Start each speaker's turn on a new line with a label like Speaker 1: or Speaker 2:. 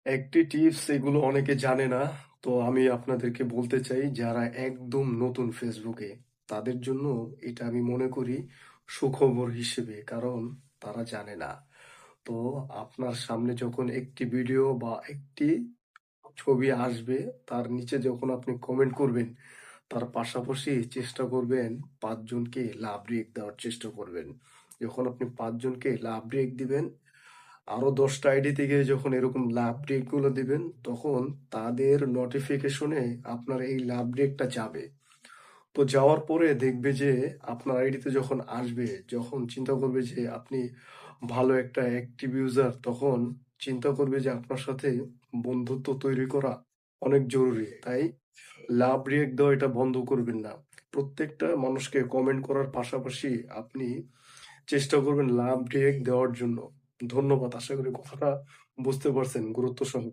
Speaker 1: একটি টিপস এগুলো অনেকে জানে না। তো আমি আপনাদেরকে বলতে চাই যারা একদম নতুন ফেসবুকে, তাদের জন্য এটা আমি মনে করি সুখবর হিসেবে। কারণ তারা জানে না। তো আপনার সামনে যখন একটি ভিডিও বা একটি ছবি আসবে, তার নিচে যখন আপনি কমেন্ট করবেন, তার পাশাপাশি চেষ্টা করবেন ৫ জনকে লাভ রিঅ্যাক্ট দেওয়ার চেষ্টা করবেন। যখন আপনি ৫ জনকে লাভ রিঅ্যাক্ট দিবেন, আরো ১০টা আইডি থেকে যখন এরকম লাভ রেক গুলো দিবেন, তখন তাদের নোটিফিকেশনে আপনার এই লাভ রেকটা যাবে। তো যাওয়ার পরে দেখবে যে আপনার আইডিতে যখন আসবে, যখন চিন্তা করবে যে আপনি ভালো একটা অ্যাক্টিভ ইউজার, তখন চিন্তা করবে যে আপনার সাথে বন্ধুত্ব তৈরি করা অনেক জরুরি। তাই লাভ রিঅ্যাক্ট দেওয়া এটা বন্ধ করবেন না। প্রত্যেকটা মানুষকে কমেন্ট করার পাশাপাশি আপনি চেষ্টা করবেন লাভ রিঅ্যাক্ট দেওয়ার জন্য। ধন্যবাদ। আশা করি কথাটা বুঝতে পারছেন গুরুত্ব সহ।